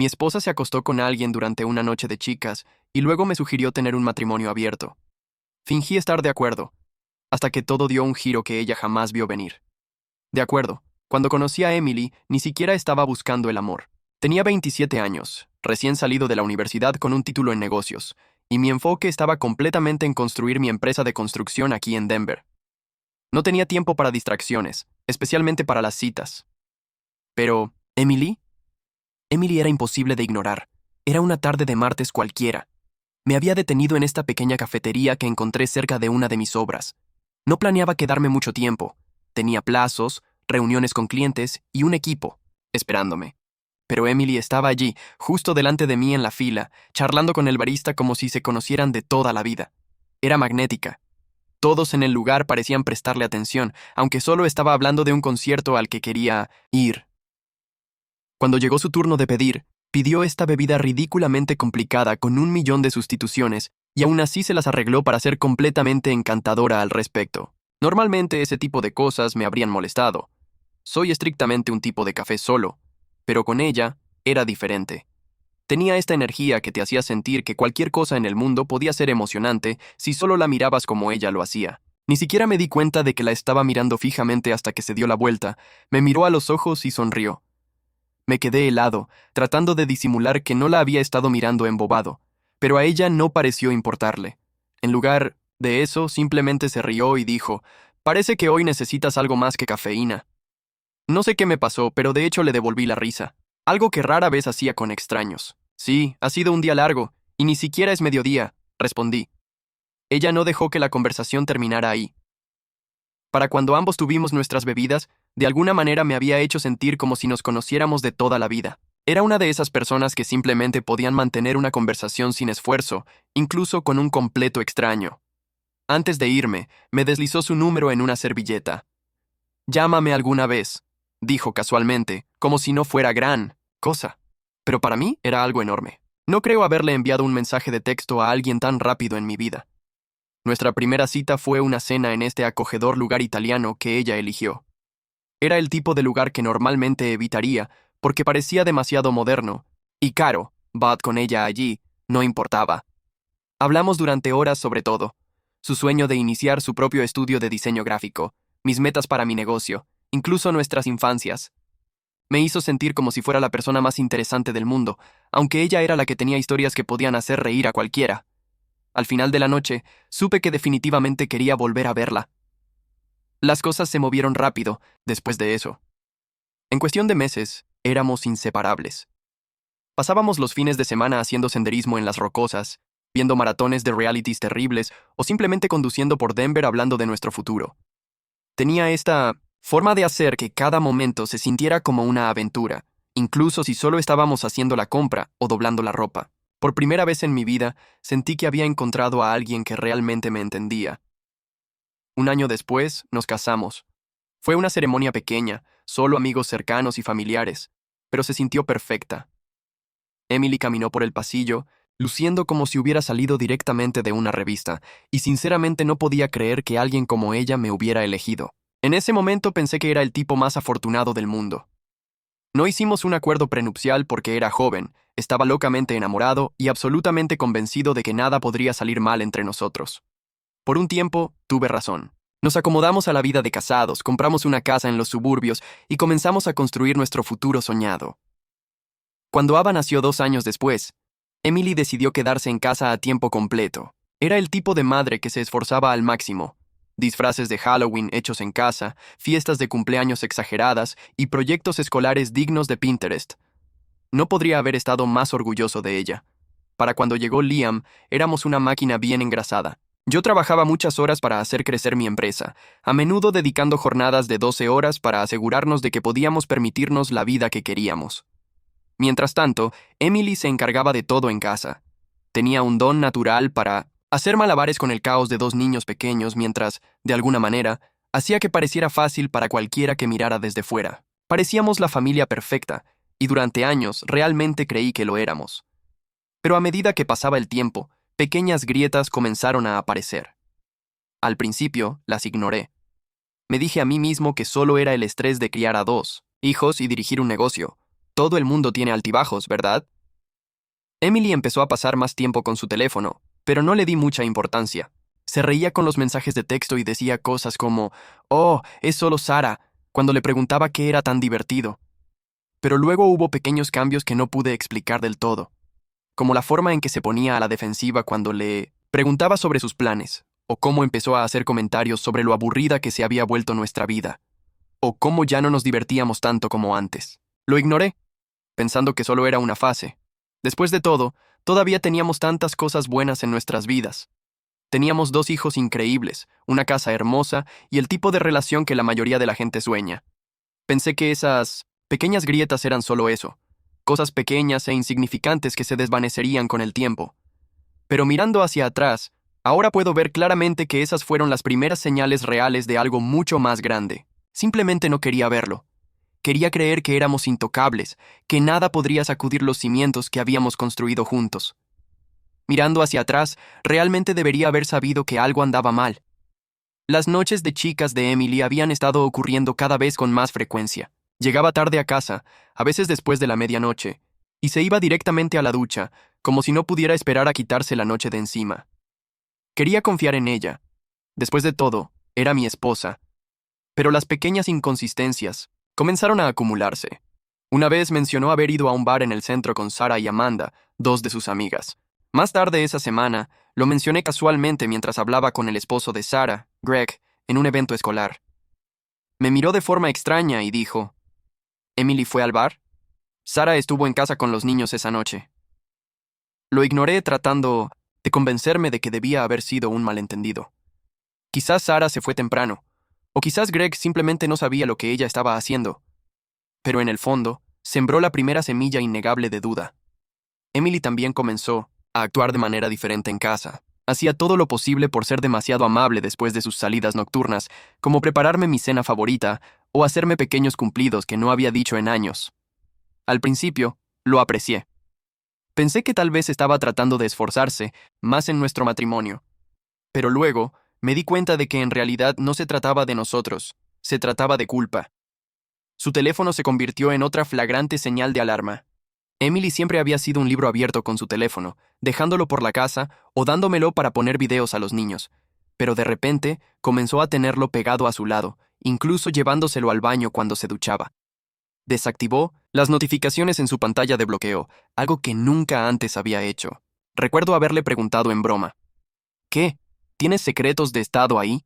Mi esposa se acostó con alguien durante una noche de chicas y luego me sugirió tener un matrimonio abierto. Fingí estar de acuerdo, hasta que todo dio un giro que ella jamás vio venir. De acuerdo, cuando conocí a Emily, ni siquiera estaba buscando el amor. Tenía 27 años, recién salido de la universidad con un título en negocios, y mi enfoque estaba completamente en construir mi empresa de construcción aquí en Denver. No tenía tiempo para distracciones, especialmente para las citas. Pero, ¿Emily? Emily era imposible de ignorar. Era una tarde de martes cualquiera. Me había detenido en esta pequeña cafetería que encontré cerca de una de mis obras. No planeaba quedarme mucho tiempo. Tenía plazos, reuniones con clientes y un equipo, esperándome. Pero Emily estaba allí, justo delante de mí en la fila, charlando con el barista como si se conocieran de toda la vida. Era magnética. Todos en el lugar parecían prestarle atención, aunque solo estaba hablando de un concierto al que quería ir. Cuando llegó su turno de pedir, pidió esta bebida ridículamente complicada con 1 millón de sustituciones, y aún así se las arregló para ser completamente encantadora al respecto. Normalmente ese tipo de cosas me habrían molestado. Soy estrictamente un tipo de café solo, pero con ella era diferente. Tenía esta energía que te hacía sentir que cualquier cosa en el mundo podía ser emocionante si solo la mirabas como ella lo hacía. Ni siquiera me di cuenta de que la estaba mirando fijamente hasta que se dio la vuelta, me miró a los ojos y sonrió. Me quedé helado, tratando de disimular que no la había estado mirando embobado, pero a ella no pareció importarle. En lugar de eso, simplemente se rió y dijo, «Parece que hoy necesitas algo más que cafeína». No sé qué me pasó, pero de hecho le devolví la risa, algo que rara vez hacía con extraños. «Sí, ha sido un día largo, y ni siquiera es mediodía», respondí. Ella no dejó que la conversación terminara ahí. Para cuando ambos tuvimos nuestras bebidas, de alguna manera me había hecho sentir como si nos conociéramos de toda la vida. Era una de esas personas que simplemente podían mantener una conversación sin esfuerzo, incluso con un completo extraño. Antes de irme, me deslizó su número en una servilleta. «Llámame alguna vez», dijo casualmente, como si no fuera gran cosa. Pero para mí era algo enorme. No creo haberle enviado un mensaje de texto a alguien tan rápido en mi vida. Nuestra primera cita fue una cena en este acogedor lugar italiano que ella eligió. Era el tipo de lugar que normalmente evitaría porque parecía demasiado moderno y caro, but con ella allí no importaba. Hablamos durante horas sobre todo, su sueño de iniciar su propio estudio de diseño gráfico, mis metas para mi negocio, incluso nuestras infancias. Me hizo sentir como si fuera la persona más interesante del mundo, aunque ella era la que tenía historias que podían hacer reír a cualquiera. Al final de la noche, supe que definitivamente quería volver a verla. Las cosas se movieron rápido después de eso. En cuestión de meses, éramos inseparables. Pasábamos los fines de semana haciendo senderismo en las rocosas, viendo maratones de realities terribles o simplemente conduciendo por Denver hablando de nuestro futuro. Tenía esta forma de hacer que cada momento se sintiera como una aventura, incluso si solo estábamos haciendo la compra o doblando la ropa. Por primera vez en mi vida, sentí que había encontrado a alguien que realmente me entendía. Un año después, nos casamos. Fue una ceremonia pequeña, solo amigos cercanos y familiares, pero se sintió perfecta. Emily caminó por el pasillo, luciendo como si hubiera salido directamente de una revista, y sinceramente no podía creer que alguien como ella me hubiera elegido. En ese momento pensé que era el tipo más afortunado del mundo. No hicimos un acuerdo prenupcial porque era joven, estaba locamente enamorado y absolutamente convencido de que nada podría salir mal entre nosotros. Por un tiempo, tuve razón. Nos acomodamos a la vida de casados, compramos una casa en los suburbios y comenzamos a construir nuestro futuro soñado. Cuando Ava nació 2 años después, Emily decidió quedarse en casa a tiempo completo. Era el tipo de madre que se esforzaba al máximo. Disfraces de Halloween hechos en casa, fiestas de cumpleaños exageradas y proyectos escolares dignos de Pinterest. No podría haber estado más orgulloso de ella. Para cuando llegó Liam, éramos una máquina bien engrasada. Yo trabajaba muchas horas para hacer crecer mi empresa, a menudo dedicando jornadas de 12 horas para asegurarnos de que podíamos permitirnos la vida que queríamos. Mientras tanto, Emily se encargaba de todo en casa. Tenía un don natural para hacer malabares con el caos de 2 niños pequeños mientras, de alguna manera, hacía que pareciera fácil para cualquiera que mirara desde fuera. Parecíamos la familia perfecta, y durante años realmente creí que lo éramos. Pero a medida que pasaba el tiempo, pequeñas grietas comenzaron a aparecer. Al principio, las ignoré. Me dije a mí mismo que solo era el estrés de criar a 2 hijos y dirigir un negocio, Todo el mundo tiene altibajos, ¿verdad? Emily empezó a pasar más tiempo con su teléfono, pero no le di mucha importancia. Se reía con los mensajes de texto y decía cosas como, «Oh, es solo Sara», cuando le preguntaba qué era tan divertido. Pero luego hubo pequeños cambios que no pude explicar del todo, como la forma en que se ponía a la defensiva cuando le preguntaba sobre sus planes, o cómo empezó a hacer comentarios sobre lo aburrida que se había vuelto nuestra vida, o cómo ya no nos divertíamos tanto como antes. Lo ignoré, pensando que solo era una fase. Después de todo, todavía teníamos tantas cosas buenas en nuestras vidas. Teníamos 2 hijos increíbles, una casa hermosa y el tipo de relación que la mayoría de la gente sueña. Pensé que esas pequeñas grietas eran solo eso, cosas pequeñas e insignificantes que se desvanecerían con el tiempo. Pero mirando hacia atrás, ahora puedo ver claramente que esas fueron las primeras señales reales de algo mucho más grande. Simplemente no quería verlo. Quería creer que éramos intocables, que nada podría sacudir los cimientos que habíamos construido juntos. Mirando hacia atrás, realmente debería haber sabido que algo andaba mal. Las noches de chicas de Emily habían estado ocurriendo cada vez con más frecuencia. Llegaba tarde a casa, a veces después de la medianoche, y se iba directamente a la ducha, como si no pudiera esperar a quitarse la noche de encima. Quería confiar en ella. Después de todo, era mi esposa. Pero las pequeñas inconsistencias comenzaron a acumularse. Una vez mencionó haber ido a un bar en el centro con Sarah y Amanda, 2 de sus amigas. Más tarde esa semana, lo mencioné casualmente mientras hablaba con el esposo de Sarah, Greg, en un evento escolar. Me miró de forma extraña y dijo, ¿Emily fue al bar? Sarah estuvo en casa con los niños esa noche. Lo ignoré tratando de convencerme de que debía haber sido un malentendido. Quizás Sarah se fue temprano, o quizás Greg simplemente no sabía lo que ella estaba haciendo. Pero en el fondo, sembró la primera semilla innegable de duda. Emily también comenzó a actuar de manera diferente en casa. Hacía todo lo posible por ser demasiado amable después de sus salidas nocturnas, como prepararme mi cena favorita o hacerme pequeños cumplidos que no había dicho en años. Al principio, lo aprecié. Pensé que tal vez estaba tratando de esforzarse más en nuestro matrimonio. Pero luego, me di cuenta de que en realidad no se trataba de nosotros, se trataba de culpa. Su teléfono se convirtió en otra flagrante señal de alarma. Emily siempre había sido un libro abierto con su teléfono, dejándolo por la casa o dándomelo para poner videos a los niños, pero de repente comenzó a tenerlo pegado a su lado, incluso llevándoselo al baño cuando se duchaba. Desactivó las notificaciones en su pantalla de bloqueo, algo que nunca antes había hecho. Recuerdo haberle preguntado en broma, ¿qué? ¿Tienes secretos de estado ahí?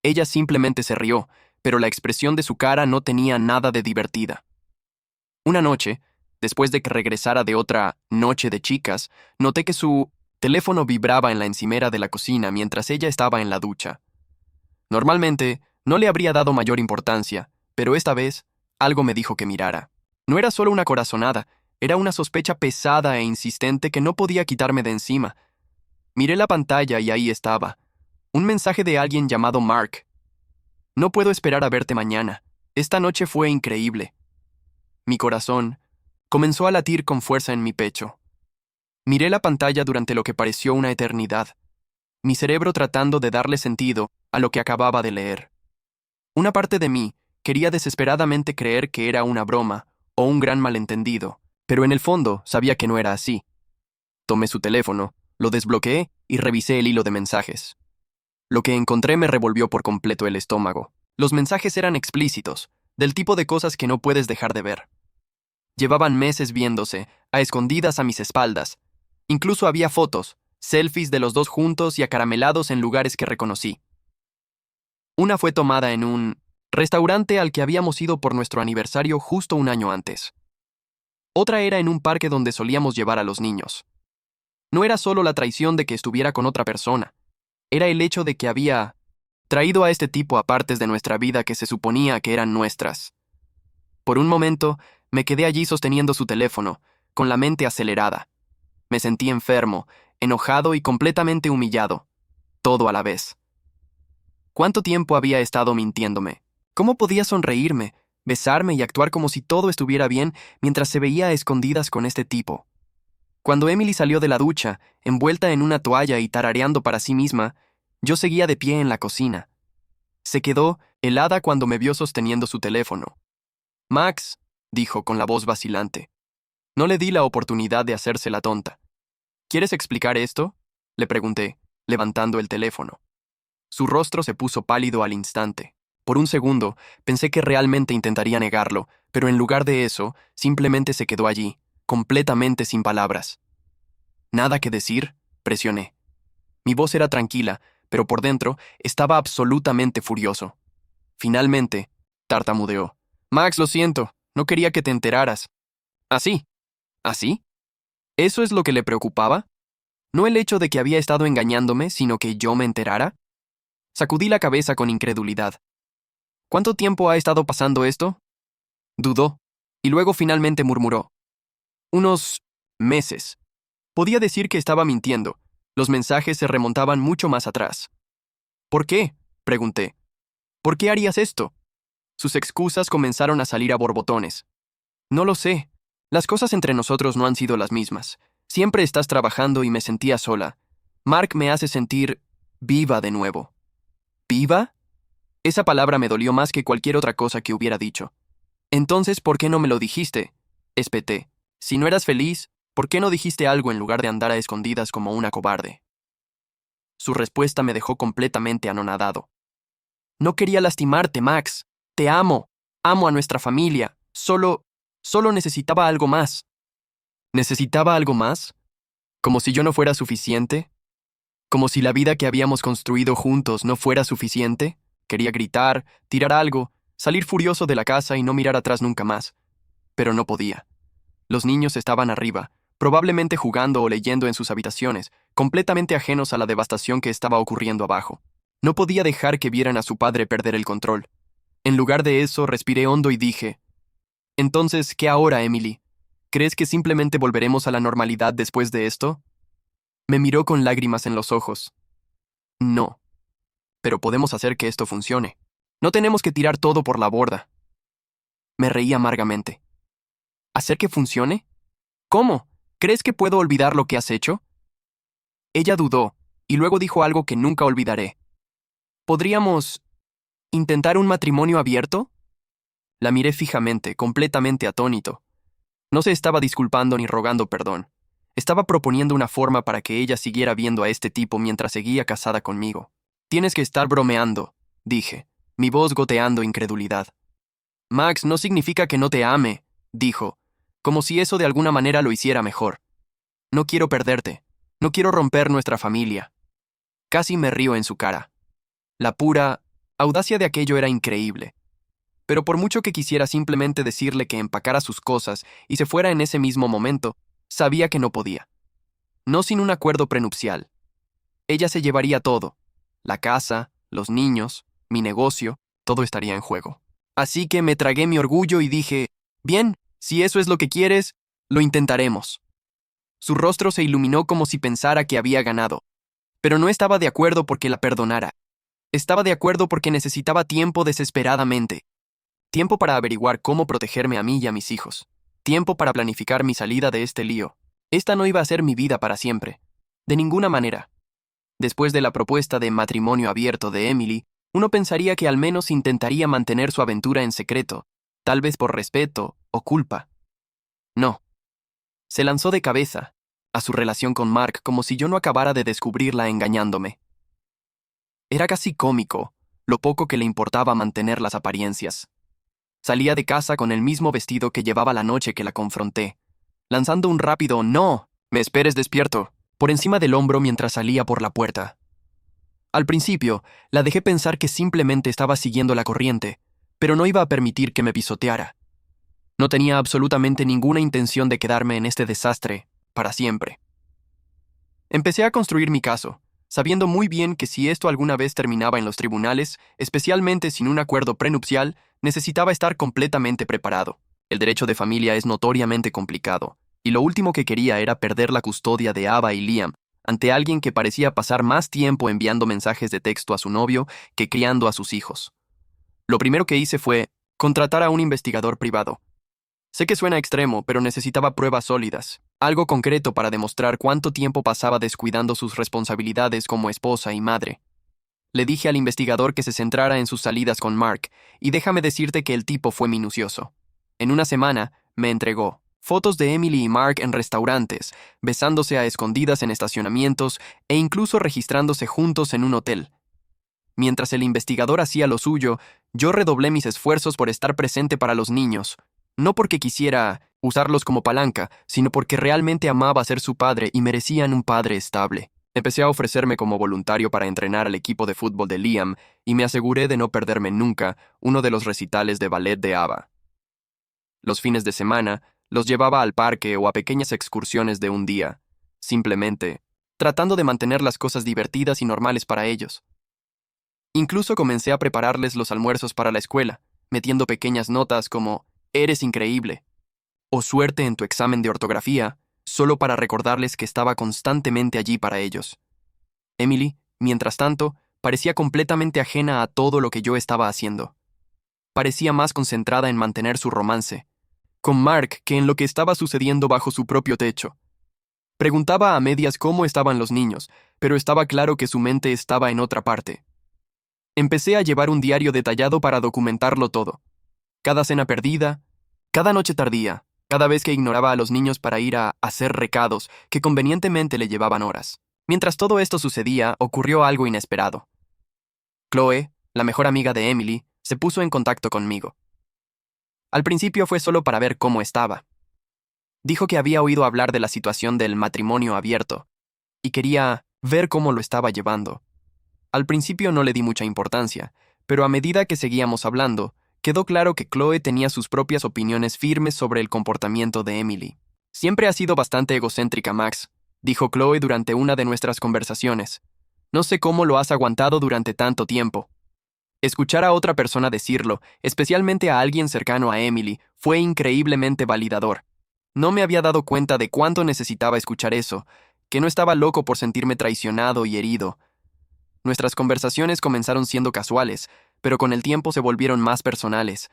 Ella simplemente se rió, pero la expresión de su cara no tenía nada de divertida. Una noche, después de que regresara de otra noche de chicas, noté que su teléfono vibraba en la encimera de la cocina mientras ella estaba en la ducha. Normalmente, no le habría dado mayor importancia, pero esta vez, algo me dijo que mirara. No era solo una corazonada, era una sospecha pesada e insistente que no podía quitarme de encima. Miré la pantalla y ahí estaba. Un mensaje de alguien llamado Mark. No puedo esperar a verte mañana. Esta noche fue increíble. Mi corazón comenzó a latir con fuerza en mi pecho. Miré la pantalla durante lo que pareció una eternidad, mi cerebro tratando de darle sentido a lo que acababa de leer. Una parte de mí quería desesperadamente creer que era una broma o un gran malentendido, pero en el fondo sabía que no era así. Tomé su teléfono, lo desbloqueé y revisé el hilo de mensajes. Lo que encontré me revolvió por completo el estómago. Los mensajes eran explícitos, del tipo de cosas que no puedes dejar de ver. Llevaban meses viéndose, a escondidas a mis espaldas. Incluso había fotos, selfies de los dos juntos y acaramelados en lugares que reconocí. Una fue tomada en un restaurante al que habíamos ido por nuestro aniversario justo un año antes. Otra era en un parque donde solíamos llevar a los niños. No era solo la traición de que estuviera con otra persona, era el hecho de que había traído a este tipo a partes de nuestra vida que se suponía que eran nuestras. Por un momento, me quedé allí sosteniendo su teléfono, con la mente acelerada. Me sentí enfermo, enojado y completamente humillado, todo a la vez. ¿Cuánto tiempo había estado mintiéndome? ¿Cómo podía sonreírme, besarme y actuar como si todo estuviera bien mientras se veía a escondidas con este tipo? Cuando Emily salió de la ducha, envuelta en una toalla y tarareando para sí misma, yo seguía de pie en la cocina. Se quedó helada cuando me vio sosteniendo su teléfono. «Max», dijo con la voz vacilante. No le di la oportunidad de hacerse la tonta. ¿Quieres explicar esto?, le pregunté, levantando el teléfono. Su rostro se puso pálido al instante. Por un segundo, pensé que realmente intentaría negarlo, pero en lugar de eso, simplemente se quedó allí, completamente sin palabras. ¿Nada que decir?, presioné. Mi voz era tranquila, pero por dentro estaba absolutamente furioso. Finalmente, tartamudeó. Max, lo siento, no quería que te enteraras. ¿Así? ¿Así? ¿Eso es lo que le preocupaba? ¿No el hecho de que había estado engañándome, sino que yo me enterara? Sacudí la cabeza con incredulidad. ¿Cuánto tiempo ha estado pasando esto? Dudó, y luego finalmente murmuró. Unos meses. Podía decir que estaba mintiendo. Los mensajes se remontaban mucho más atrás. ¿Por qué?, pregunté. ¿Por qué harías esto? Sus excusas comenzaron a salir a borbotones. No lo sé. Las cosas entre nosotros no han sido las mismas. Siempre estás trabajando y me sentía sola. Mark me hace sentir viva de nuevo. ¿Viva? Esa palabra me dolió más que cualquier otra cosa que hubiera dicho. Entonces, ¿por qué no me lo dijiste?, espeté. Si no eras feliz, ¿por qué no dijiste algo en lugar de andar a escondidas como una cobarde? Su respuesta me dejó completamente anonadado. No quería lastimarte, Max. Te amo. Amo a nuestra familia. Solo necesitaba algo más. ¿Necesitaba algo más? ¿Como si yo no fuera suficiente? ¿Como si la vida que habíamos construido juntos no fuera suficiente? Quería gritar, tirar algo, salir furioso de la casa y no mirar atrás nunca más. Pero no podía. Los niños estaban arriba, probablemente jugando o leyendo en sus habitaciones, completamente ajenos a la devastación que estaba ocurriendo abajo. No podía dejar que vieran a su padre perder el control. En lugar de eso, respiré hondo y dije, «Entonces, ¿qué ahora, Emily? ¿Crees que simplemente volveremos a la normalidad después de esto?» Me miró con lágrimas en los ojos. No. Pero podemos hacer que esto funcione. No tenemos que tirar todo por la borda. Me reí amargamente. ¿Hacer que funcione? ¿Cómo? ¿Crees que puedo olvidar lo que has hecho? Ella dudó, y luego dijo algo que nunca olvidaré. ¿Podríamos intentar un matrimonio abierto? La miré fijamente, completamente atónito. No se estaba disculpando ni rogando perdón. Estaba proponiendo una forma para que ella siguiera viendo a este tipo mientras seguía casada conmigo. Tienes que estar bromeando, dije, mi voz goteando incredulidad. Max, no significa que no te ame, dijo, como si eso de alguna manera lo hiciera mejor. No quiero perderte. No quiero romper nuestra familia. Casi me río en su cara. La pura audacia de aquello era increíble. Pero por mucho que quisiera simplemente decirle que empacara sus cosas y se fuera en ese mismo momento, sabía que no podía. No sin un acuerdo prenupcial. Ella se llevaría todo. La casa, los niños, mi negocio, todo estaría en juego. Así que me tragué mi orgullo y dije, bien, si eso es lo que quieres, lo intentaremos. Su rostro se iluminó como si pensara que había ganado. Pero no estaba de acuerdo porque la perdonara. Estaba de acuerdo porque necesitaba tiempo desesperadamente. Tiempo para averiguar cómo protegerme a mí y a mis hijos. Tiempo para planificar mi salida de este lío. Esta no iba a ser mi vida para siempre. De ninguna manera. Después de la propuesta de matrimonio abierto de Emily, uno pensaría que al menos intentaría mantener su aventura en secreto, tal vez por respeto o culpa. No. Se lanzó de cabeza a su relación con Mark como si yo no acabara de descubrirla engañándome. Era casi cómico lo poco que le importaba mantener las apariencias. Salía de casa con el mismo vestido que llevaba la noche que la confronté, lanzando un rápido «No, me esperes despierto» por encima del hombro mientras salía por la puerta. Al principio, la dejé pensar que simplemente estaba siguiendo la corriente, pero no iba a permitir que me pisoteara. No tenía absolutamente ninguna intención de quedarme en este desastre para siempre. Empecé a construir mi caso, sabiendo muy bien que si esto alguna vez terminaba en los tribunales, especialmente sin un acuerdo prenupcial, necesitaba estar completamente preparado. El derecho de familia es notoriamente complicado, y lo último que quería era perder la custodia de Ava y Liam ante alguien que parecía pasar más tiempo enviando mensajes de texto a su novio que criando a sus hijos. Lo primero que hice fue contratar a un investigador privado. Sé que suena extremo, pero necesitaba pruebas sólidas, algo concreto para demostrar cuánto tiempo pasaba descuidando sus responsabilidades como esposa y madre. Le dije al investigador que se centrara en sus salidas con Mark, y déjame decirte que el tipo fue minucioso. En una semana, me entregó fotos de Emily y Mark en restaurantes, besándose a escondidas en estacionamientos e incluso registrándose juntos en un hotel. Mientras el investigador hacía lo suyo, yo redoblé mis esfuerzos por estar presente para los niños, no porque quisiera usarlos como palanca, sino porque realmente amaba ser su padre y merecían un padre estable. Empecé a ofrecerme como voluntario para entrenar al equipo de fútbol de Liam y me aseguré de no perderme nunca uno de los recitales de ballet de Ava. Los fines de semana los llevaba al parque o a pequeñas excursiones de un día, simplemente tratando de mantener las cosas divertidas y normales para ellos. Incluso comencé a prepararles los almuerzos para la escuela, metiendo pequeñas notas como «Eres increíble» o «Suerte en tu examen de ortografía», solo para recordarles que estaba constantemente allí para ellos. Emily, mientras tanto, parecía completamente ajena a todo lo que yo estaba haciendo. Parecía más concentrada en mantener su romance con Mark que en lo que estaba sucediendo bajo su propio techo. Preguntaba a medias cómo estaban los niños, pero estaba claro que su mente estaba en otra parte. Empecé a llevar un diario detallado para documentarlo todo. Cada cena perdida, cada noche tardía, cada vez que ignoraba a los niños para ir a hacer recados que convenientemente le llevaban horas. Mientras todo esto sucedía, ocurrió algo inesperado. Chloe, la mejor amiga de Emily, se puso en contacto conmigo. Al principio fue solo para ver cómo estaba. Dijo que había oído hablar de la situación del matrimonio abierto y quería ver cómo lo estaba llevando. Al principio no le di mucha importancia, pero a medida que seguíamos hablando, quedó claro que Chloe tenía sus propias opiniones firmes sobre el comportamiento de Emily. Siempre ha sido bastante egocéntrica, Max, dijo Chloe durante una de nuestras conversaciones. No sé cómo lo has aguantado durante tanto tiempo. Escuchar a otra persona decirlo, especialmente a alguien cercano a Emily, fue increíblemente validador. No me había dado cuenta de cuánto necesitaba escuchar eso, que no estaba loco por sentirme traicionado y herido. Nuestras conversaciones comenzaron siendo casuales, pero con el tiempo se volvieron más personales.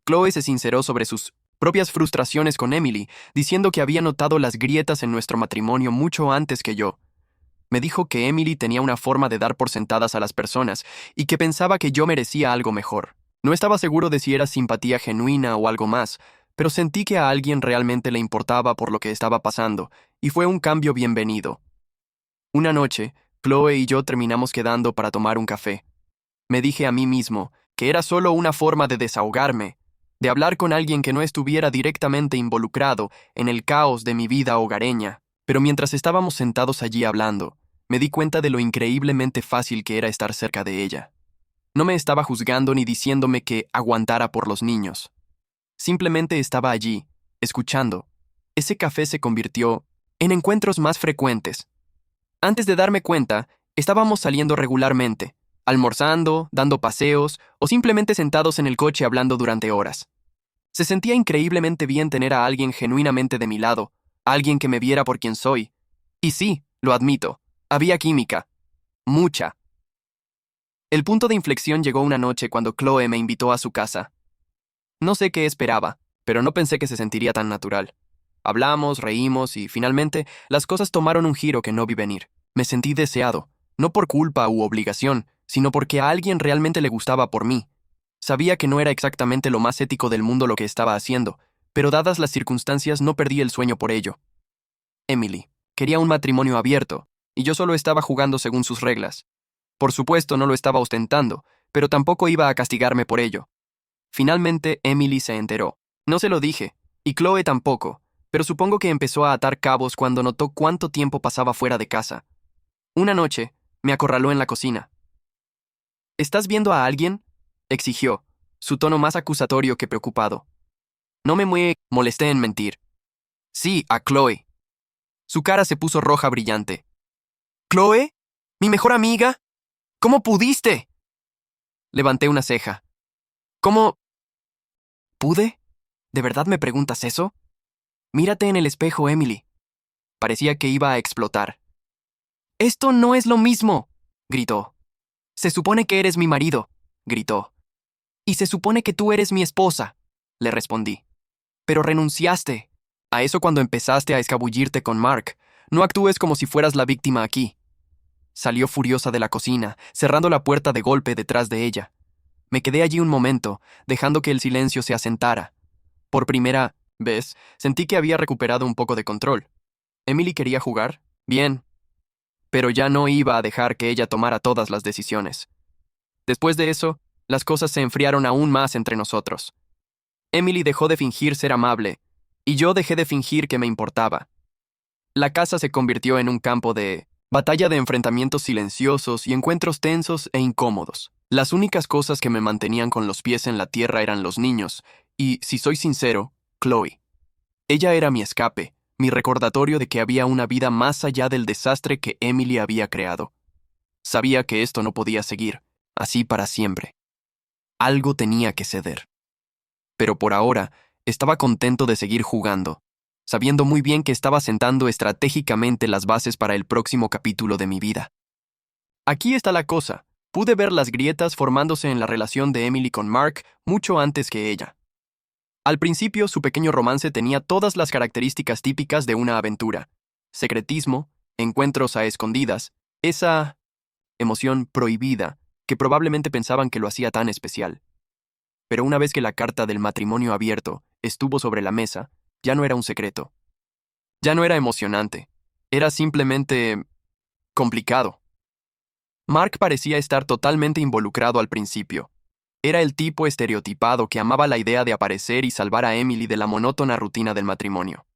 Chloe se sinceró sobre sus propias frustraciones con Emily, diciendo que había notado las grietas en nuestro matrimonio mucho antes que yo. Me dijo que Emily tenía una forma de dar por sentadas a las personas y que pensaba que yo merecía algo mejor. No estaba seguro de si era simpatía genuina o algo más, pero sentí que a alguien realmente le importaba por lo que estaba pasando, y fue un cambio bienvenido. Una noche, Chloe y yo terminamos quedando para tomar un café. Me dije a mí mismo que era solo una forma de desahogarme, de hablar con alguien que no estuviera directamente involucrado en el caos de mi vida hogareña. Pero mientras estábamos sentados allí hablando, me di cuenta de lo increíblemente fácil que era estar cerca de ella. No me estaba juzgando ni diciéndome que aguantara por los niños. Simplemente estaba allí, escuchando. Ese café se convirtió en encuentros más frecuentes. Antes de darme cuenta, estábamos saliendo regularmente, almorzando, dando paseos o simplemente sentados en el coche hablando durante horas. Se sentía increíblemente bien tener a alguien genuinamente de mi lado, alguien que me viera por quien soy. Y sí, lo admito, había química. Mucha. El punto de inflexión llegó una noche cuando Chloe me invitó a su casa. No sé qué esperaba, pero no pensé que se sentiría tan natural. Hablamos, reímos y, finalmente, las cosas tomaron un giro que no vi venir. Me sentí deseado, no por culpa u obligación, sino porque a alguien realmente le gustaba por mí. Sabía que no era exactamente lo más ético del mundo lo que estaba haciendo, pero dadas las circunstancias no perdí el sueño por ello. Emily quería un matrimonio abierto, y yo solo estaba jugando según sus reglas. Por supuesto no lo estaba ostentando, pero tampoco iba a castigarme por ello. Finalmente Emily se enteró. No se lo dije, y Chloe tampoco, pero supongo que empezó a atar cabos cuando notó cuánto tiempo pasaba fuera de casa. Una noche, me acorraló en la cocina. ¿Estás viendo a alguien?, exigió, su tono más acusatorio que preocupado. No me molesté en mentir. Sí, a Chloe. Su cara se puso roja brillante. ¿Chloe? ¿Mi mejor amiga? ¿Cómo pudiste? Levanté una ceja. ¿Cómo pude? ¿De verdad me preguntas eso? Mírate en el espejo, Emily. Parecía que iba a explotar. Esto no es lo mismo, gritó. Se supone que eres mi marido, gritó. Y se supone que tú eres mi esposa, le respondí. Pero renunciaste. A eso cuando empezaste a escabullirte con Mark. No actúes como si fueras la víctima aquí. Salió furiosa de la cocina, cerrando la puerta de golpe detrás de ella. Me quedé allí un momento, dejando que el silencio se asentara. Por primera vez, sentí que había recuperado un poco de control. Emily quería jugar, bien, pero ya no iba a dejar que ella tomara todas las decisiones. Después de eso, las cosas se enfriaron aún más entre nosotros. Emily dejó de fingir ser amable, y yo dejé de fingir que me importaba. La casa se convirtió en un campo de batalla de enfrentamientos silenciosos y encuentros tensos e incómodos. Las únicas cosas que me mantenían con los pies en la tierra eran los niños, y, si soy sincero, Chloe. Ella era mi escape, mi recordatorio de que había una vida más allá del desastre que Emily había creado. Sabía que esto no podía seguir, así para siempre. Algo tenía que ceder. Pero por ahora, estaba contento de seguir jugando, sabiendo muy bien que estaba sentando estratégicamente las bases para el próximo capítulo de mi vida. Aquí está la cosa. Pude ver las grietas formándose en la relación de Emily con Mark mucho antes que ella. Al principio, su pequeño romance tenía todas las características típicas de una aventura: secretismo, encuentros a escondidas, esa emoción prohibida que probablemente pensaban que lo hacía tan especial. Pero una vez que la carta del matrimonio abierto estuvo sobre la mesa, ya no era un secreto. Ya no era emocionante. Era simplemente complicado. Mark parecía estar totalmente involucrado al principio. Era el tipo estereotipado que amaba la idea de aparecer y salvar a Emily de la monótona rutina del matrimonio.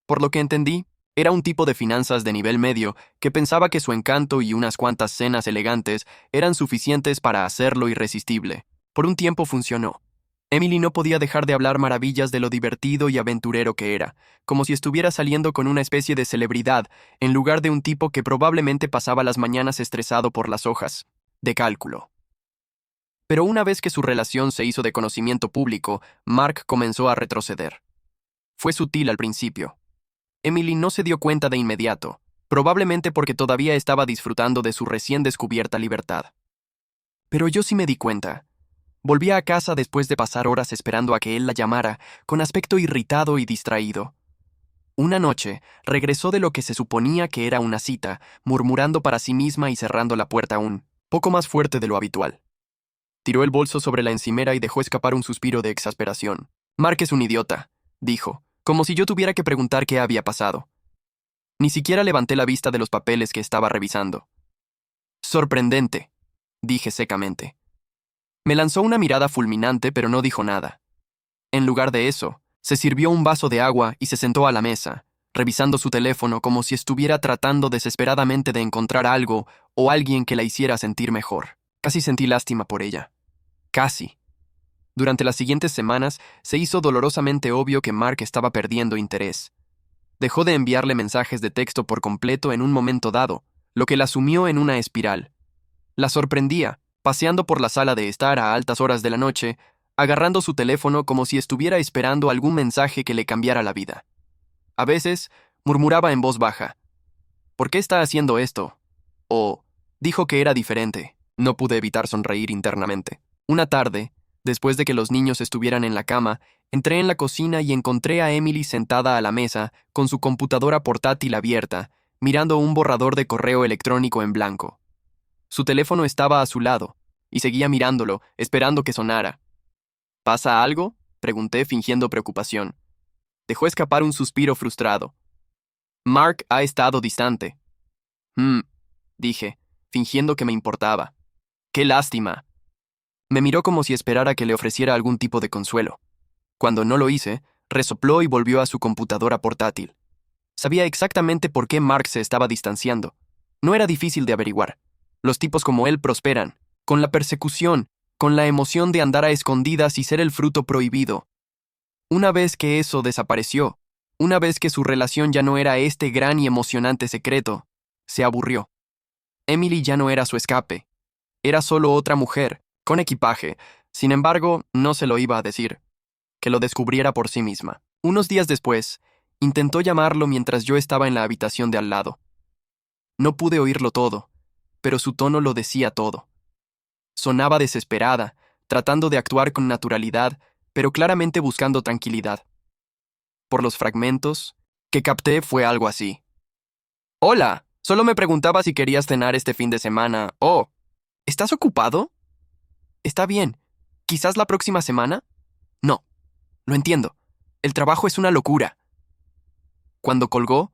Por lo que entendí, era un tipo de finanzas de nivel medio que pensaba que su encanto y unas cuantas cenas elegantes eran suficientes para hacerlo irresistible. Por un tiempo funcionó. Emily no podía dejar de hablar maravillas de lo divertido y aventurero que era, como si estuviera saliendo con una especie de celebridad, en lugar de un tipo que probablemente pasaba las mañanas estresado por las hojas de cálculo. Pero una vez que su relación se hizo de conocimiento público, Mark comenzó a retroceder. Fue sutil al principio. Emily no se dio cuenta de inmediato, probablemente porque todavía estaba disfrutando de su recién descubierta libertad. Pero yo sí me di cuenta. Volvía a casa después de pasar horas esperando a que él la llamara, con aspecto irritado y distraído. Una noche, regresó de lo que se suponía que era una cita, murmurando para sí misma y cerrando la puerta un poco más fuerte de lo habitual. Tiró el bolso sobre la encimera y dejó escapar un suspiro de exasperación. Mark es un idiota, dijo, como si yo tuviera que preguntar qué había pasado. Ni siquiera levanté la vista de los papeles que estaba revisando. Sorprendente, dije secamente. Me lanzó una mirada fulminante, pero no dijo nada. En lugar de eso, se sirvió un vaso de agua y se sentó a la mesa, revisando su teléfono como si estuviera tratando desesperadamente de encontrar algo o alguien que la hiciera sentir mejor. Casi sentí lástima por ella. Casi. Durante las siguientes semanas, se hizo dolorosamente obvio que Mark estaba perdiendo interés. Dejó de enviarle mensajes de texto por completo en un momento dado, lo que la sumió en una espiral. La sorprendía, paseando por la sala de estar a altas horas de la noche, agarrando su teléfono como si estuviera esperando algún mensaje que le cambiara la vida. A veces, murmuraba en voz baja: ¿por qué está haciendo esto? O, dijo que era diferente. No pude evitar sonreír internamente. Una tarde, después de que los niños estuvieran en la cama, entré en la cocina y encontré a Emily sentada a la mesa, con su computadora portátil abierta, mirando un borrador de correo electrónico en blanco. Su teléfono estaba a su lado, y seguía mirándolo, esperando que sonara. ¿Pasa algo?, pregunté fingiendo preocupación. Dejó escapar un suspiro frustrado. Mark ha estado distante. Dije, fingiendo que me importaba. ¡Qué lástima! Me miró como si esperara que le ofreciera algún tipo de consuelo. Cuando no lo hice, resopló y volvió a su computadora portátil. Sabía exactamente por qué Mark se estaba distanciando. No era difícil de averiguar. Los tipos como él prosperan, con la persecución, con la emoción de andar a escondidas y ser el fruto prohibido. Una vez que eso desapareció, una vez que su relación ya no era este gran y emocionante secreto, se aburrió. Emily ya no era su escape. Era solo otra mujer, con equipaje. Sin embargo, no se lo iba a decir. Que lo descubriera por sí misma. Unos días después, intentó llamarlo mientras yo estaba en la habitación de al lado. No pude oírlo todo, pero su tono lo decía todo. Sonaba desesperada, tratando de actuar con naturalidad, pero claramente buscando tranquilidad. Por los fragmentos que capté fue algo así. «Hola, solo me preguntaba si querías cenar este fin de semana. Oh, ¿estás ocupado? Está bien. ¿Quizás la próxima semana? No, lo entiendo. El trabajo es una locura. Cuando colgó,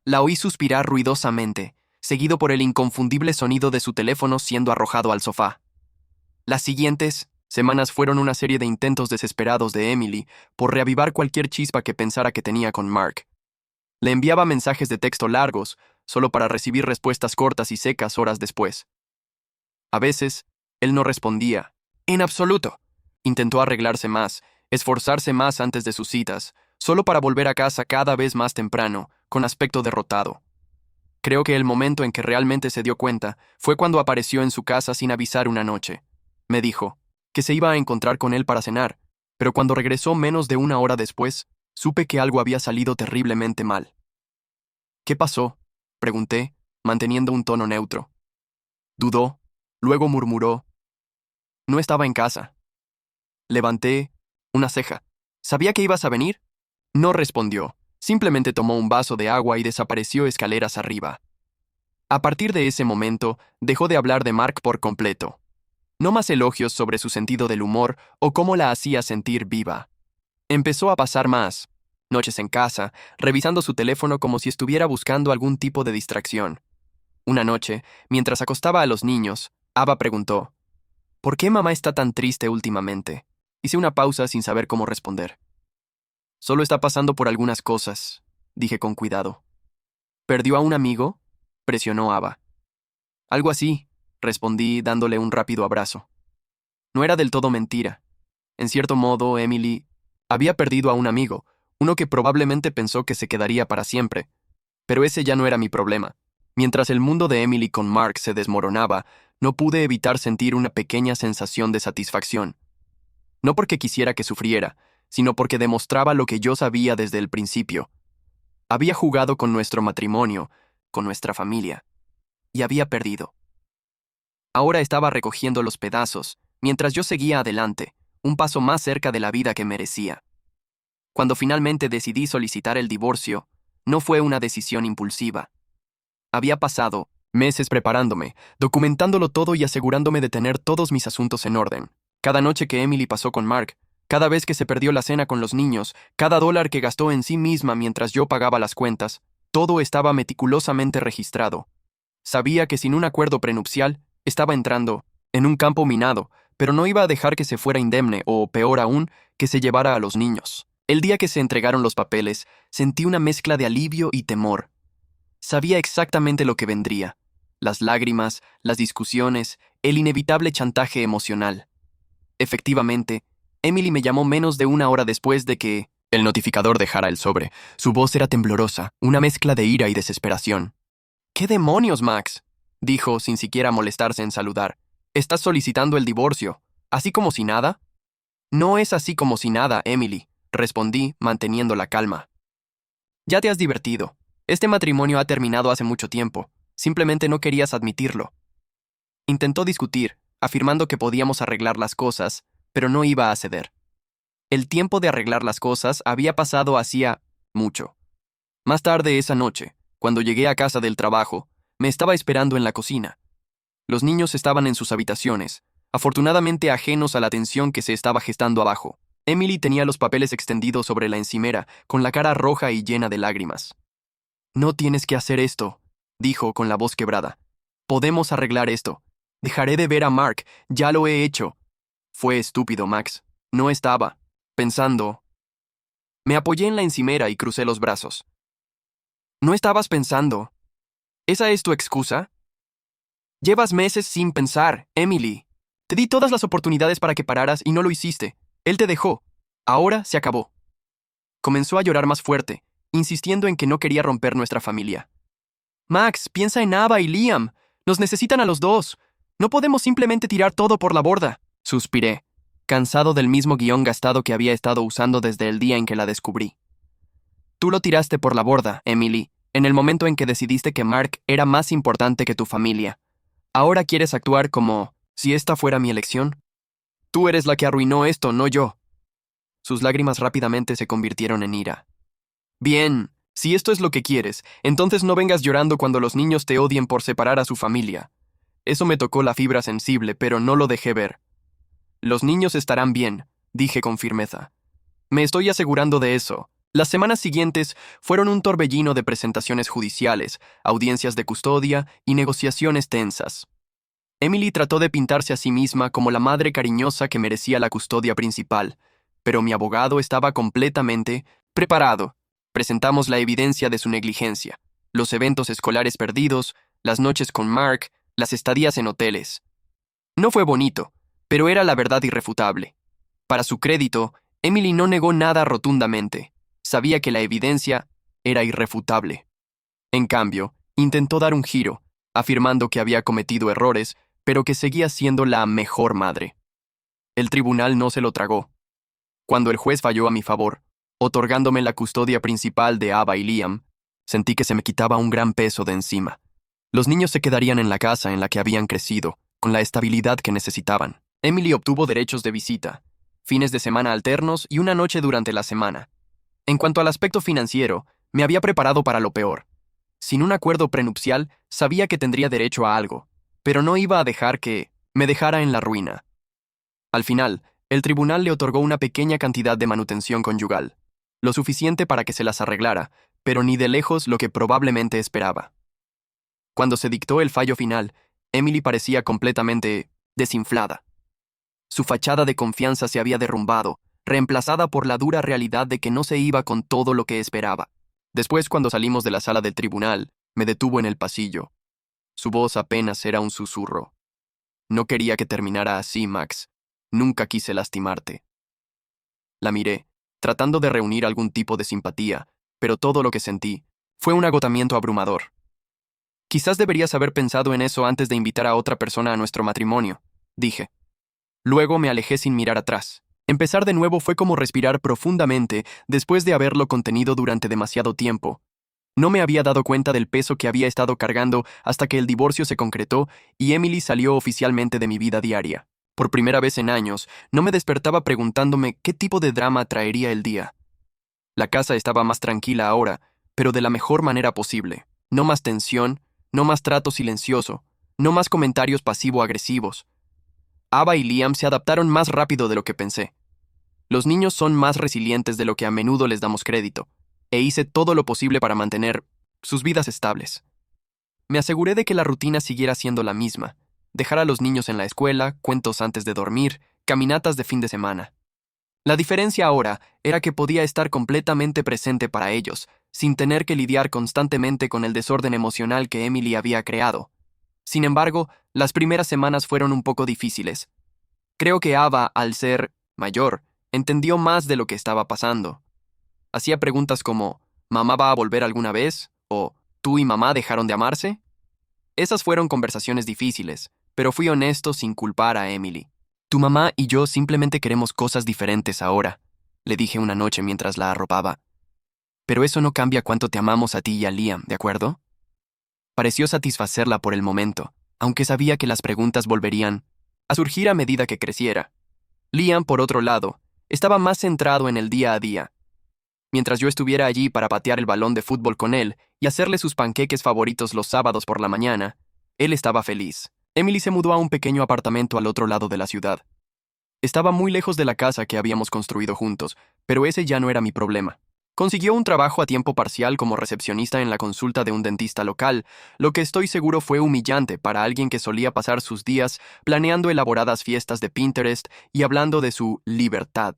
la oí suspirar ruidosamente, seguido por el inconfundible sonido de su teléfono siendo arrojado al sofá. Las siguientes semanas fueron una serie de intentos desesperados de Emily por reavivar cualquier chispa que pensara que tenía con Mark. Le enviaba mensajes de texto largos, solo para recibir respuestas cortas y secas horas después. A veces, él no respondía. En absoluto. Intentó arreglarse más, esforzarse más antes de sus citas, solo para volver a casa cada vez más temprano, con aspecto derrotado. Creo que el momento en que realmente se dio cuenta fue cuando apareció en su casa sin avisar una noche. Me dijo que se iba a encontrar con él para cenar, pero cuando regresó menos de una hora después, supe que algo había salido terriblemente mal. ¿Qué pasó?, pregunté, manteniendo un tono neutro. Dudó, luego murmuró. No estaba en casa. Levanté una ceja. ¿Sabía que ibas a venir? No respondió. Simplemente tomó un vaso de agua y desapareció escaleras arriba. A partir de ese momento, dejó de hablar de Mark por completo. No más elogios sobre su sentido del humor o cómo la hacía sentir viva. Empezó a pasar más noches en casa, revisando su teléfono como si estuviera buscando algún tipo de distracción. Una noche, mientras acostaba a los niños, Ava preguntó, ¿por qué mamá está tan triste últimamente? Hice una pausa sin saber cómo responder. Solo está pasando por algunas cosas, dije con cuidado. ¿Perdió a un amigo?, presionó Ava. Algo así, respondí dándole un rápido abrazo. No era del todo mentira. En cierto modo, Emily había perdido a un amigo, uno que probablemente pensó que se quedaría para siempre. Pero ese ya no era mi problema. Mientras el mundo de Emily con Mark se desmoronaba, no pude evitar sentir una pequeña sensación de satisfacción. No porque quisiera que sufriera, sino porque demostraba lo que yo sabía desde el principio. Había jugado con nuestro matrimonio, con nuestra familia, y había perdido. Ahora estaba recogiendo los pedazos, mientras yo seguía adelante, un paso más cerca de la vida que merecía. Cuando finalmente decidí solicitar el divorcio, no fue una decisión impulsiva. Había pasado meses preparándome, documentándolo todo y asegurándome de tener todos mis asuntos en orden. Cada noche que Emily pasó con Mark, cada vez que se perdió la cena con los niños, cada dólar que gastó en sí misma mientras yo pagaba las cuentas, todo estaba meticulosamente registrado. Sabía que sin un acuerdo prenupcial, estaba entrando en un campo minado, pero no iba a dejar que se fuera indemne o, peor aún, que se llevara a los niños. El día que se entregaron los papeles, sentí una mezcla de alivio y temor. Sabía exactamente lo que vendría: las lágrimas, las discusiones, el inevitable chantaje emocional. Efectivamente, Emily me llamó menos de una hora después de que el notificador dejara el sobre. Su voz era temblorosa, una mezcla de ira y desesperación. «¿Qué demonios, Max?», dijo sin siquiera molestarse en saludar. «¿Estás solicitando el divorcio? ¿Así como si nada?» «No es así como si nada, Emily», respondí, manteniendo la calma. «Ya te has divertido. Este matrimonio ha terminado hace mucho tiempo. Simplemente no querías admitirlo». Intentó discutir, afirmando que podíamos arreglar las cosas, pero no iba a ceder. El tiempo de arreglar las cosas había pasado hacía mucho. Más tarde esa noche, cuando llegué a casa del trabajo, me estaba esperando en la cocina. Los niños estaban en sus habitaciones, afortunadamente ajenos a la tensión que se estaba gestando abajo. Emily tenía los papeles extendidos sobre la encimera, con la cara roja y llena de lágrimas. «No tienes que hacer esto», dijo con la voz quebrada. «Podemos arreglar esto. Dejaré de ver a Mark, ya lo he hecho». Fue estúpido, Max. No estaba pensando. Me apoyé en la encimera y crucé los brazos. «¿No estabas pensando? ¿Esa es tu excusa? Llevas meses sin pensar, Emily. Te di todas las oportunidades para que pararas y no lo hiciste. Él te dejó. Ahora se acabó». Comenzó a llorar más fuerte, insistiendo en que no quería romper nuestra familia. «Max, piensa en Ava y Liam. Nos necesitan a los dos. No podemos simplemente tirar todo por la borda», suspiré, cansado del mismo guión gastado que había estado usando desde el día en que la descubrí. «Tú lo tiraste por la borda, Emily, en el momento en que decidiste que Mark era más importante que tu familia. Ahora quieres actuar como si esta fuera mi elección. Tú eres la que arruinó esto, no yo». Sus lágrimas rápidamente se convirtieron en ira. «Bien, si esto es lo que quieres, entonces no vengas llorando cuando los niños te odien por separar a su familia». Eso me tocó la fibra sensible, pero no lo dejé ver. «Los niños estarán bien», dije con firmeza. Me estoy asegurando de eso. Las semanas siguientes fueron un torbellino de presentaciones judiciales, audiencias de custodia y negociaciones tensas. Emily trató de pintarse a sí misma como la madre cariñosa que merecía la custodia principal, pero mi abogado estaba completamente preparado. Presentamos la evidencia de su negligencia, los eventos escolares perdidos, las noches con Mark, las estadías en hoteles. No fue bonito, pero era la verdad irrefutable. Para su crédito, Emily no negó nada rotundamente. Sabía que la evidencia era irrefutable. En cambio, intentó dar un giro, afirmando que había cometido errores, pero que seguía siendo la mejor madre. El tribunal no se lo tragó. Cuando el juez falló a mi favor, otorgándome la custodia principal de Ava y Liam, sentí que se me quitaba un gran peso de encima. Los niños se quedarían en la casa en la que habían crecido, con la estabilidad que necesitaban. Emily obtuvo derechos de visita, fines de semana alternos y una noche durante la semana. En cuanto al aspecto financiero, me había preparado para lo peor. Sin un acuerdo prenupcial, sabía que tendría derecho a algo, pero no iba a dejar que me dejara en la ruina. Al final, el tribunal le otorgó una pequeña cantidad de manutención conyugal, lo suficiente para que se las arreglara, pero ni de lejos lo que probablemente esperaba. Cuando se dictó el fallo final, Emily parecía completamente desinflada. Su fachada de confianza se había derrumbado, reemplazada por la dura realidad de que no se iba con todo lo que esperaba. Después, cuando salimos de la sala del tribunal, me detuvo en el pasillo. Su voz apenas era un susurro. No quería que terminara así, Max. Nunca quise lastimarte. La miré, tratando de reunir algún tipo de simpatía, pero todo lo que sentí fue un agotamiento abrumador. Quizás deberías haber pensado en eso antes de invitar a otra persona a nuestro matrimonio, dije. Luego me alejé sin mirar atrás. Empezar de nuevo fue como respirar profundamente después de haberlo contenido durante demasiado tiempo. No me había dado cuenta del peso que había estado cargando hasta que el divorcio se concretó y Emily salió oficialmente de mi vida diaria. Por primera vez en años, no me despertaba preguntándome qué tipo de drama traería el día. La casa estaba más tranquila ahora, pero de la mejor manera posible. No más tensión, no más trato silencioso, no más comentarios pasivo-agresivos. Ava y Liam se adaptaron más rápido de lo que pensé. Los niños son más resilientes de lo que a menudo les damos crédito, e hice todo lo posible para mantener sus vidas estables. Me aseguré de que la rutina siguiera siendo la misma, dejar a los niños en la escuela, cuentos antes de dormir, caminatas de fin de semana. La diferencia ahora era que podía estar completamente presente para ellos, sin tener que lidiar constantemente con el desorden emocional que Emily había creado. Sin embargo, las primeras semanas fueron un poco difíciles. Creo que Ava, al ser mayor, entendió más de lo que estaba pasando. Hacía preguntas como, ¿mamá va a volver alguna vez? ¿O ¿tú y mamá dejaron de amarse? Esas fueron conversaciones difíciles, pero fui honesto sin culpar a Emily. Tu mamá y yo simplemente queremos cosas diferentes ahora, le dije una noche mientras la arropaba. Pero eso no cambia cuánto te amamos a ti y a Liam, ¿de acuerdo? Pareció satisfacerla por el momento, aunque sabía que las preguntas volverían a surgir a medida que creciera. Liam, por otro lado, estaba más centrado en el día a día. Mientras yo estuviera allí para patear el balón de fútbol con él y hacerle sus panqueques favoritos los sábados por la mañana, él estaba feliz. Emily se mudó a un pequeño apartamento al otro lado de la ciudad. Estaba muy lejos de la casa que habíamos construido juntos, pero ese ya no era mi problema. Consiguió un trabajo a tiempo parcial como recepcionista en la consulta de un dentista local, lo que estoy seguro fue humillante para alguien que solía pasar sus días planeando elaboradas fiestas de Pinterest y hablando de su libertad.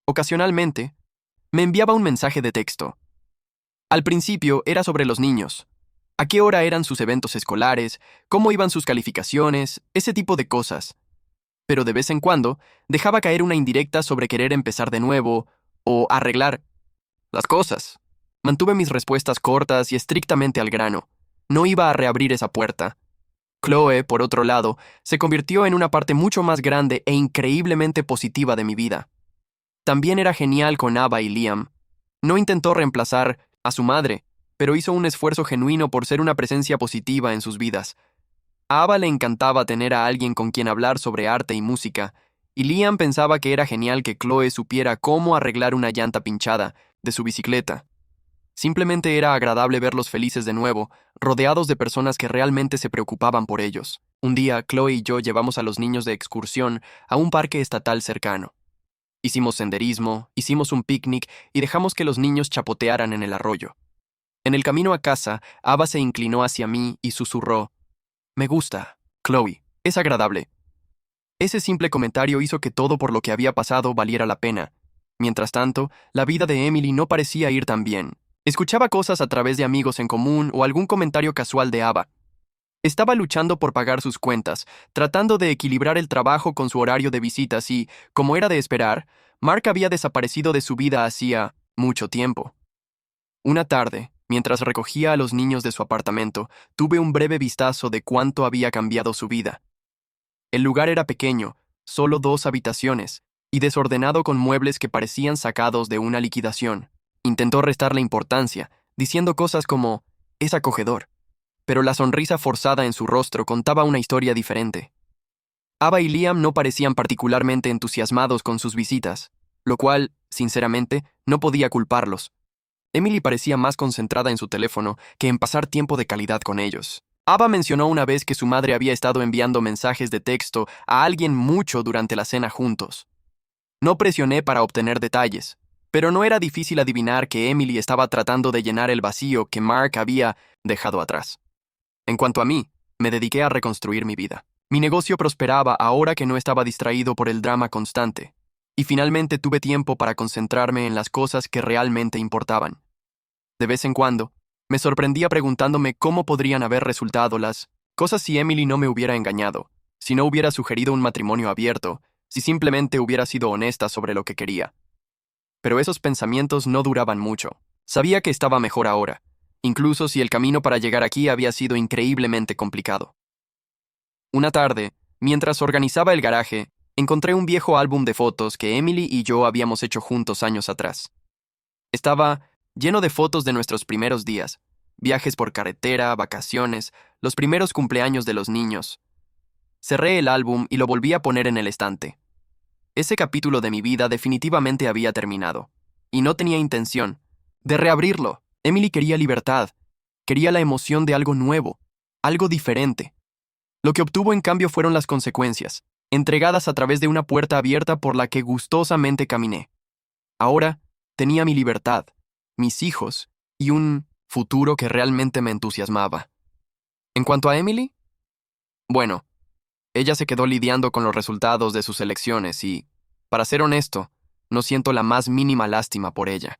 Ocasionalmente, me enviaba un mensaje de texto. Al principio era sobre los niños. ¿A qué hora eran sus eventos escolares? ¿Cómo iban sus calificaciones? Ese tipo de cosas. Pero de vez en cuando dejaba caer una indirecta sobre querer empezar de nuevo o arreglar las cosas. Mantuve mis respuestas cortas y estrictamente al grano. No iba a reabrir esa puerta. Chloe, por otro lado, se convirtió en una parte mucho más grande e increíblemente positiva de mi vida. También era genial con Ava y Liam. No intentó reemplazar a su madre, pero hizo un esfuerzo genuino por ser una presencia positiva en sus vidas. A Ava le encantaba tener a alguien con quien hablar sobre arte y música, y Liam pensaba que era genial que Chloe supiera cómo arreglar una llanta pinchada de su bicicleta. Simplemente era agradable verlos felices de nuevo, rodeados de personas que realmente se preocupaban por ellos. Un día, Chloe y yo llevamos a los niños de excursión a un parque estatal cercano. Hicimos senderismo, hicimos un picnic y dejamos que los niños chapotearan en el arroyo. En el camino a casa, Ava se inclinó hacia mí y susurró: «Me gusta, Chloe, es agradable». Ese simple comentario hizo que todo por lo que había pasado valiera la pena. Mientras tanto, la vida de Emily no parecía ir tan bien. Escuchaba cosas a través de amigos en común o algún comentario casual de Ava. Estaba luchando por pagar sus cuentas, tratando de equilibrar el trabajo con su horario de visitas y, como era de esperar, Mark había desaparecido de su vida hacía mucho tiempo. Una tarde, mientras recogía a los niños de su apartamento, tuve un breve vistazo de cuánto había cambiado su vida. El lugar era pequeño, solo 2 habitaciones, y desordenado con muebles que parecían sacados de una liquidación. Intentó restarle importancia, diciendo cosas como: «Es acogedor», pero la sonrisa forzada en su rostro contaba una historia diferente. Ava y Liam no parecían particularmente entusiasmados con sus visitas, lo cual, sinceramente, no podía culparlos. Emily parecía más concentrada en su teléfono que en pasar tiempo de calidad con ellos. Ava mencionó una vez que su madre había estado enviando mensajes de texto a alguien mucho durante la cena juntos. No presioné para obtener detalles, pero no era difícil adivinar que Emily estaba tratando de llenar el vacío que Mark había dejado atrás. En cuanto a mí, me dediqué a reconstruir mi vida. Mi negocio prosperaba ahora que no estaba distraído por el drama constante, y finalmente tuve tiempo para concentrarme en las cosas que realmente importaban. De vez en cuando, me sorprendía preguntándome cómo podrían haber resultado las cosas si Emily no me hubiera engañado, si no hubiera sugerido un matrimonio abierto, si simplemente hubiera sido honesta sobre lo que quería. Pero esos pensamientos no duraban mucho. Sabía que estaba mejor ahora, incluso si el camino para llegar aquí había sido increíblemente complicado. Una tarde, mientras organizaba el garaje, encontré un viejo álbum de fotos que Emily y yo habíamos hecho juntos años atrás. Estaba lleno de fotos de nuestros primeros días, viajes por carretera, vacaciones, los primeros cumpleaños de los niños. Cerré el álbum y lo volví a poner en el estante. Ese capítulo de mi vida definitivamente había terminado, y no tenía intención de reabrirlo. Emily quería libertad, quería la emoción de algo nuevo, algo diferente. Lo que obtuvo en cambio fueron las consecuencias, entregadas a través de una puerta abierta por la que gustosamente caminé. Ahora tenía mi libertad, mis hijos y un futuro que realmente me entusiasmaba. En cuanto a Emily, bueno, ella se quedó lidiando con los resultados de sus elecciones y, para ser honesto, no siento la más mínima lástima por ella.